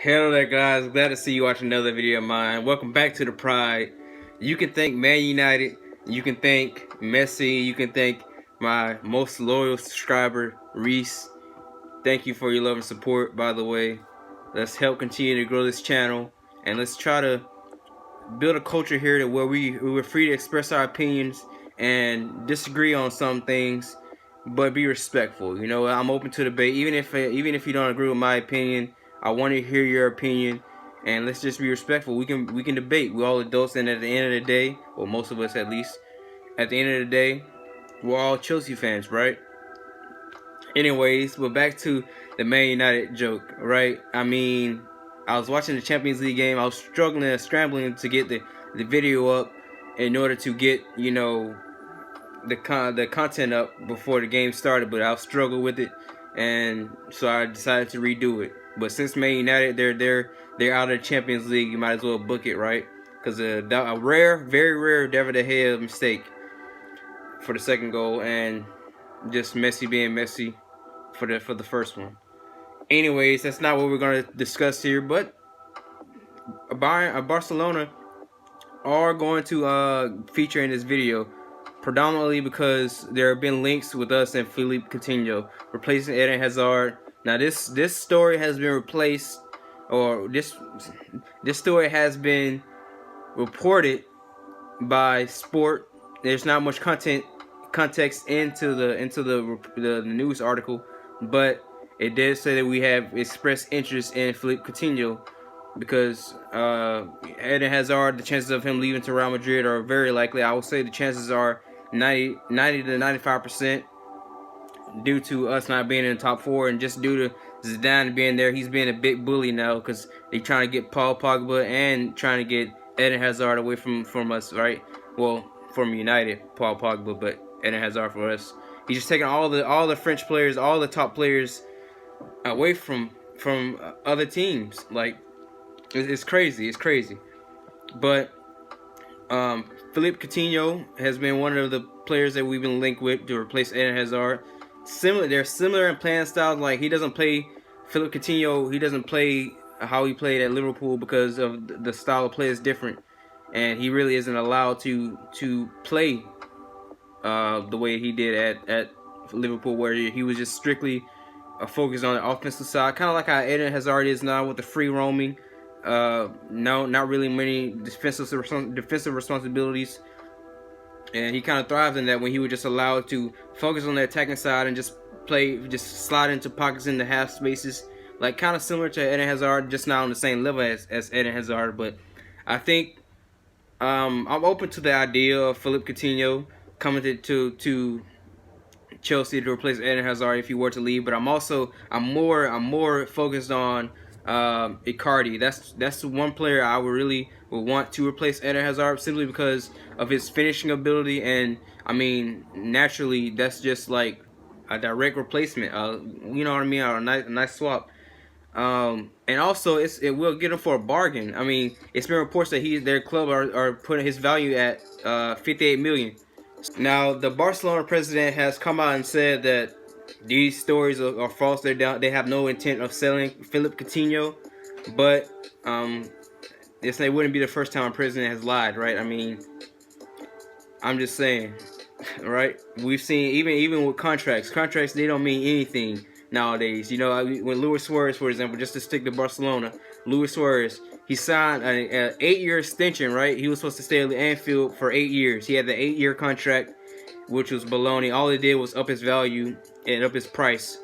Hello there, guys. Glad to see you watching another video of mine. Welcome back to the Pride. You can thank Man United. You can thank Messi. You can thank my most loyal subscriber, Reese. Thank you for your love and support, by the way. Let's help continue to grow this channel. And let's try to build a culture here where we're free to express our opinions and disagree on some things, but be respectful. You know, I'm open to debate, even if you don't agree with my opinion. I want to hear your opinion, and let's just be respectful. We can debate. We're all adults, and at the end of the day, or most of us at least, at the end of the day, we're all Chelsea fans, right? Anyways, but back to the Man United joke, right? I mean, I was watching the Champions League game. I was scrambling to get the video up in order to get, you know, the content up before the game started, but I struggled with it, and so I decided to redo it. But since Man United, they're out of the Champions League, you might as well book it, right? Because a very rare David De Gea mistake for the second goal, and just Messi being Messi for the first one. Anyways, that's not what we're gonna discuss here, but Barcelona are going to feature in this video, predominantly because there have been links with us and Philippe Coutinho replacing Eden Hazard. Now this story has been replaced, or this story has been reported by Sport. There's not much context into the news article, but it did say that we have expressed interest in Philippe Coutinho because Eden Hazard, the chances of him leaving to Real Madrid are very likely. I would say the chances are 90 to 95% due to us not being in the top four, and just due to Zidane being there. He's being a big bully now because they're trying to get Paul Pogba and trying to get Eden Hazard away from us, right? Well, from United, Paul Pogba, but Eden Hazard for us. He's just taking all the French players, all the top players away from other teams. Like, it's crazy. It's crazy. But Philippe Coutinho has been one of the players that we've been linked with to replace Eden Hazard. They're similar in playing styles. Like, he doesn't play Philippe Coutinho. He doesn't play how he played at Liverpool because of the style of play is different, and he really isn't allowed to play the way he did at Liverpool, where he was just strictly focused on the offensive side, kind of like how Eden Hazard is now with the free roaming. No, not really many defensive responsibilities, and he kind of thrives in that when he was just allowed to focus on the attacking side and just slide into pockets in the half spaces, like kind of similar to Eden Hazard, just not on the same level as Eden Hazard. But I think I'm open to the idea of Philippe Coutinho coming to Chelsea to replace Eden Hazard if he were to leave. But I'm more focused on Icardi. That's the one player I would want to replace Eden Hazard, simply because of his finishing ability, and I mean, naturally that's just like a direct replacement. You know what I mean? A nice swap. And also it will get him for a bargain. I mean, it's been reports that their club are putting his value at 58 million. Now, the Barcelona president has come out and said that these stories are false. They have no intent of selling Philippe Coutinho, but it wouldn't be the first time a president has lied, right? I mean, I'm just saying, right? We've seen even with contracts, they don't mean anything nowadays. You know, when Luis Suarez, for example, just to stick to Barcelona, Luis Suarez, he signed an 8-year extension, right? He was supposed to stay at the Anfield for 8 years. He had the 8-year contract, which was baloney. All it did was up his value and up his price.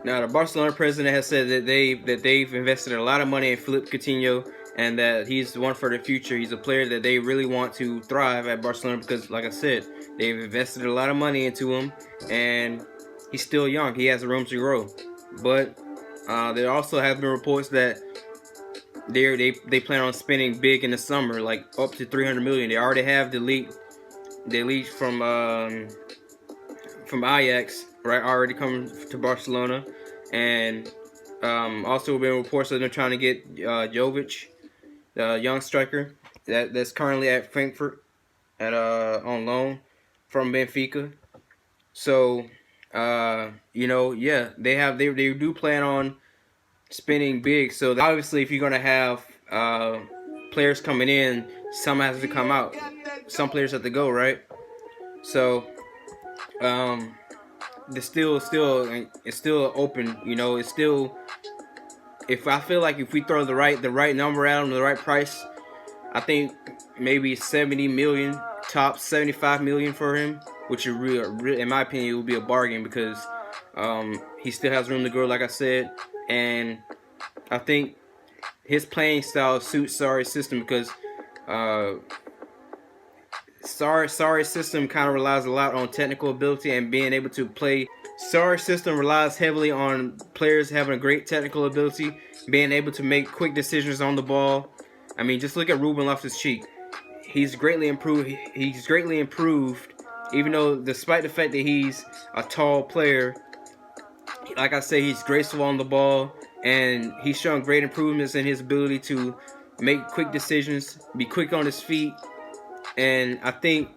Now, the Barcelona president has said that they've invested a lot of money in Philippe Coutinho, and that he's one for the future. He's a player that they really want to thrive at Barcelona because, like I said, they've invested a lot of money into him, and he's still young. He has room to grow. But there also have been reports that they plan on spending big in the summer, like up to 300 million. They already have the leak from Ajax, right? Already coming to Barcelona, and also been reports that they're trying to get Jovic, the young striker that's currently at Frankfurt on loan from Benfica. So you know, yeah, they do plan on spending big. So obviously, if you're gonna have players coming in, some has to come out. Some players have to go, right? So it's still open. You know, it's still. If I feel like if we throw the right number at him, the right price, I think maybe 70 million, top 75 million for him, which is real in my opinion, it would be a bargain because he still has room to grow, like I said, and I think his playing style suits Sarri's system because Sarri's system kind of relies a lot on technical ability and being able to play. Sarri's system relies heavily on players having a great technical ability, being able to make quick decisions on the ball. I mean, just look at Ruben Loftus-Cheek. He's greatly improved. He's greatly improved, even though, despite the fact that he's a tall player, like I say, he's graceful on the ball, and he's shown great improvements in his ability to make quick decisions, be quick on his feet. And I think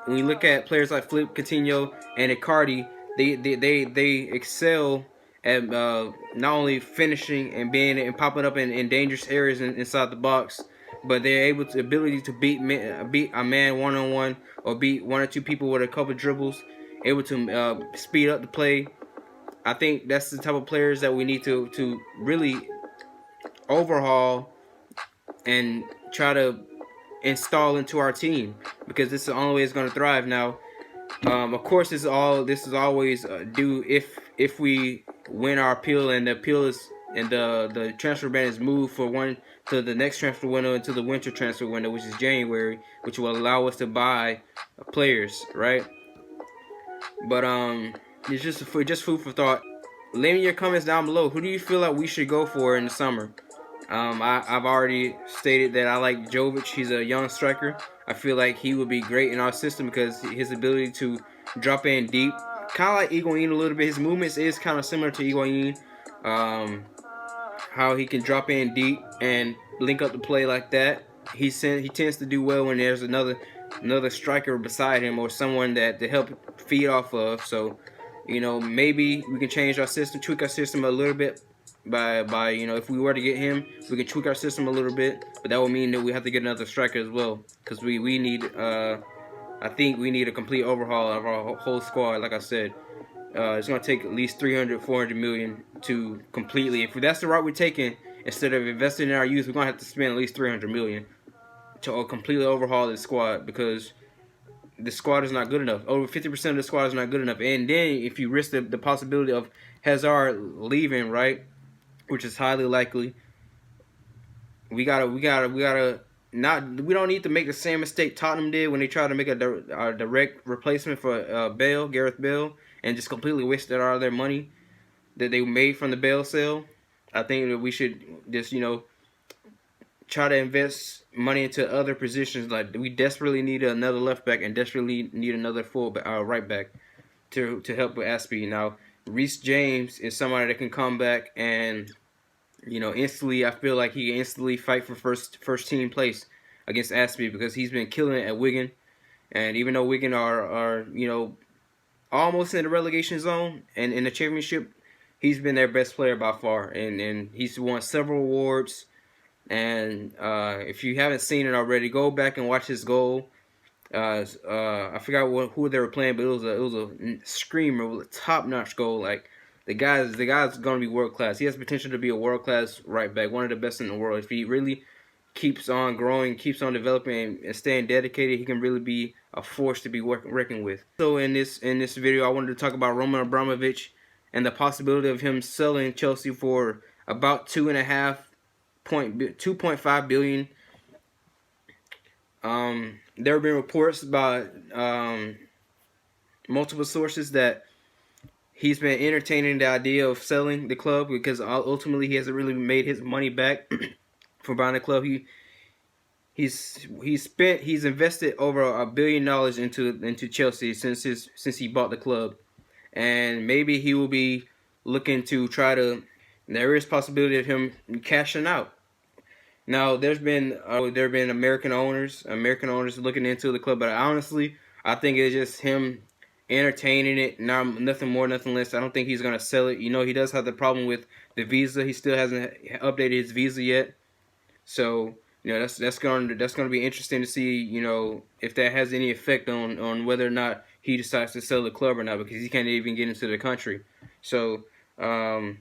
when you look at players like Philippe Coutinho and Icardi, they excel at not only finishing and being and popping up in dangerous areas inside the box, but they're able to ability to beat a man one-on-one or beat one or two people with a couple dribbles, able to speed up the play. I think that's the type of players that we need to really overhaul and try to install into our team, because this is the only way it's going to thrive. Now, of course, this is always due if we win our appeal and the appeal is and the transfer ban is moved for one to the next transfer window, into the winter transfer window, which is January, which will allow us to buy players, right? But it's just food for thought. Leave me your comments down below. Who do you feel like we should go for in the summer? I've already stated that I like Jovic. He's a young striker. I feel like he would be great in our system because his ability to drop in deep, kind of like Higuain a little bit. His movements is kind of similar to Higuain. How he can drop in deep and link up the play like that. He tends to do well when there's another striker beside him or someone that to help feed off of. So, you know, maybe we can change our system, tweak our system a little bit by you know, if we were to get him, we can tweak our system a little bit, but that would mean that we have to get another striker as well, because we need I think we need a complete overhaul of our whole squad. Like I said, it's going to take at least 300-400 million to completely, if that's the route we're taking, instead of investing in our youth, we're going to have to spend at least 300 million to completely overhaul the squad, because the squad is not good enough. Over 50% of the squad is not good enough. And then if you risk the possibility of Hazard leaving, right, which is highly likely, we gotta not. We don't need to make the same mistake Tottenham did when they tried to make a direct replacement for Gareth Bale, and just completely wasted all their money that they made from the Bale sale. I think that we should just, you know, try to invest money into other positions. Like, we desperately need another left back and desperately need another right back to help with Aspie. Now, Reece James is somebody that can come back and, you know, instantly, I feel like he can instantly fight for first team place against Aspie, because he's been killing it at Wigan. And even though Wigan are you know, almost in the relegation zone and in the championship, he's been their best player by far, and he's won several awards. And if you haven't seen it already, go back and watch his goal. I forgot who they were playing, but it was a screamer, a top-notch goal. Like, the guy's gonna be world class. He has potential to be a world class right back, one of the best in the world. If he really keeps on growing, keeps on developing, and staying dedicated, he can really be a force to be reckoned with. So in this video, I wanted to talk about Roman Abramovic and the possibility of him selling Chelsea for about 2.5 billion. There have been reports about multiple sources that he's been entertaining the idea of selling the club, because ultimately he hasn't really made his money back for buying the club. He's invested over $1 billion into Chelsea since he bought the club, and maybe he will be looking to try to. There is possibility of him cashing out. Now, there have been American owners looking into the club, but honestly, I think it's just him entertaining it. Nothing more, nothing less. I don't think he's gonna sell it. You know, he does have the problem with the visa. He still hasn't updated his visa yet. So that's going to be interesting to see if that has any effect on whether or not he decides to sell the club or not, because he can't even get into the country. So I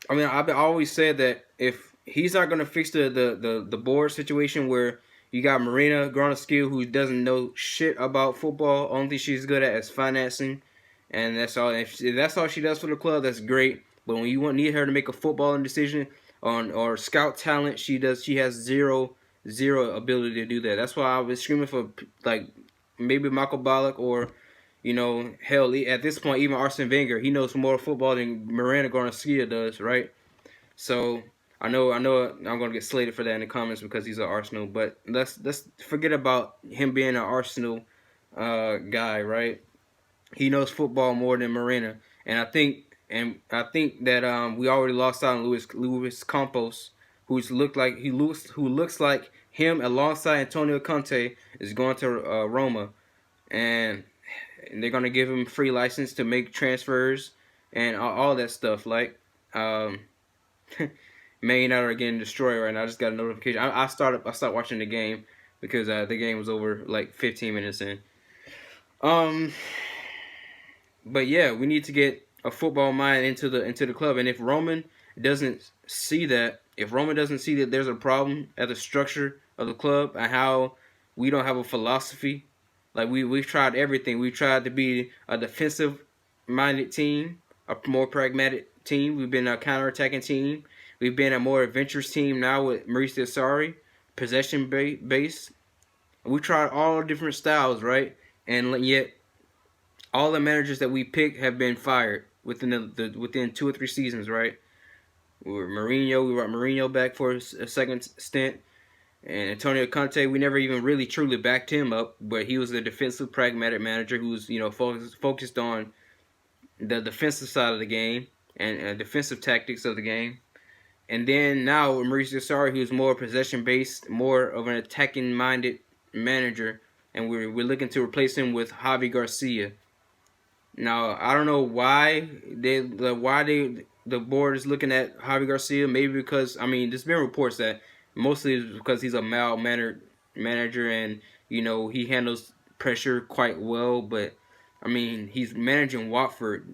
mean, I've always said that if he's not going to fix the board situation where you got Marina Granovsky, who doesn't know shit about football, only thing she's good at is financing, and that's all. If that's all she does for the club, that's great. But when you need her to make a footballing decision on or scout talent, she has zero ability to do that. That's why I was screaming for like maybe Michael Ballack or hell, at this point, even Arsene Wenger, he knows more football than Miranda Garcia does, right? So I'm gonna get slated for that in the comments because he's an Arsenal. But let's forget about him being an Arsenal guy, right? He knows football more than Morena, and I think that we already lost out on Luis Campos, who looks like him alongside Antonio Conte is going to Roma, and they're gonna give him free license to make transfers and all that stuff. Like, Man United are getting destroyed right now. I just got a notification. I stopped watching the game because the game was over like 15 minutes in. But yeah, we need to get a football mind into the club, and if Roman doesn't see that, there's a problem at the structure of the club and how we don't have a philosophy. Like we've tried everything. We've tried to be a defensive minded team, a more pragmatic team. We've been a counter-attacking team. We've been a more adventurous team now with Mauricio Sarri, possession based. We tried all different styles, right? And yet all the managers that we picked have been fired within within 2 or 3 seasons, right? We brought Mourinho back for a second stint. And Antonio Conte, we never even really truly backed him up, but he was a defensive, pragmatic manager who's focused on the defensive side of the game and defensive tactics of the game. And then now Mauricio Sarri, who's more possession based, more of an attacking minded manager, and we're looking to replace him with Javi Garcia. Now I don't know why the board is looking at Javi Garcia. Maybe because there's been reports that mostly it's because he's a mild-mannered manager and he handles pressure quite well. But he's managing Watford.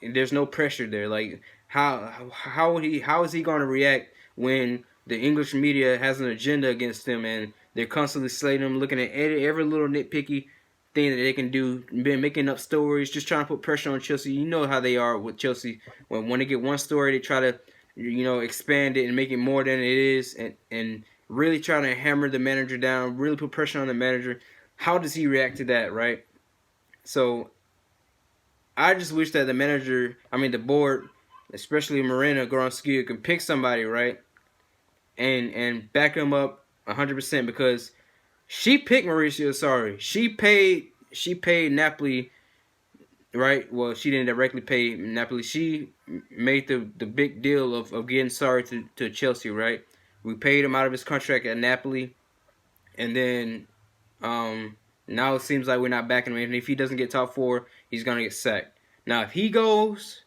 There's no pressure there. Like how is he going to react when the English media has an agenda against him and they're constantly slating him, looking at every little nitpicky thing that they can do, been making up stories, just trying to put pressure on Chelsea. You know how they are with Chelsea. When they get one story, they try to expand it and make it more than it is, and really trying to hammer the manager down, really put pressure on the manager. How does he react to that, right? So I just wish that the board, especially Marina Granovsky, can pick somebody, right, and back him up 100%, because she picked Mauricio Sarri. She paid Napoli, right? Well, she didn't directly pay Napoli. She made the big deal of getting Sarri to Chelsea, right? We paid him out of his contract at Napoli, and then now it seems like we're not backing him. And if he doesn't get top 4, he's gonna get sacked. Now, if he goes,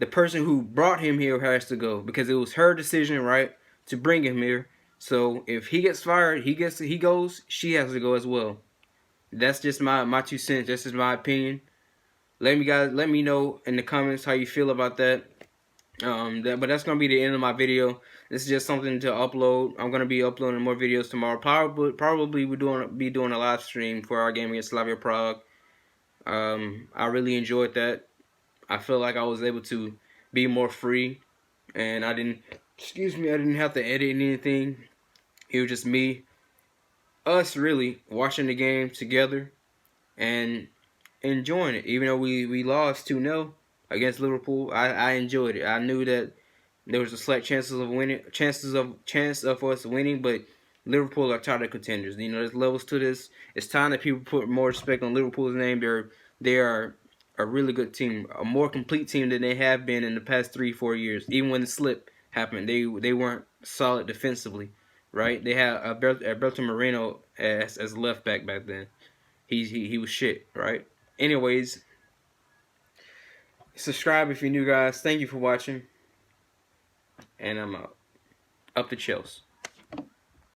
the person who brought him here has to go, because it was her decision, right, to bring him here. So if he gets fired, he goes, she has to go as well. That's just my 2 cents. This is my opinion. Let me know in the comments how you feel about that. But that's gonna be the end of my video. This is just something to upload. I'm gonna be uploading more videos tomorrow. Probably we're be doing a live stream for our game against Slavia Prague. I really enjoyed that. I feel like I was able to be more free, and I didn't have to edit anything. It was just us really watching the game together and enjoying it. Even though we lost 2-0 against Liverpool, I enjoyed it. I knew that there was a slight chance of us winning, but Liverpool are title contenders. There's levels to this. It's time that people put more respect on Liverpool's name. They are a really good team, a more complete team than they have been in the past 3-4 years. Even when the slip happened, they weren't solid defensively, right? They had Alberto Moreno as left back then. He was shit, right? Anyways, subscribe if you're new, guys. Thank you for watching. and I'm out. Up the Chelsea.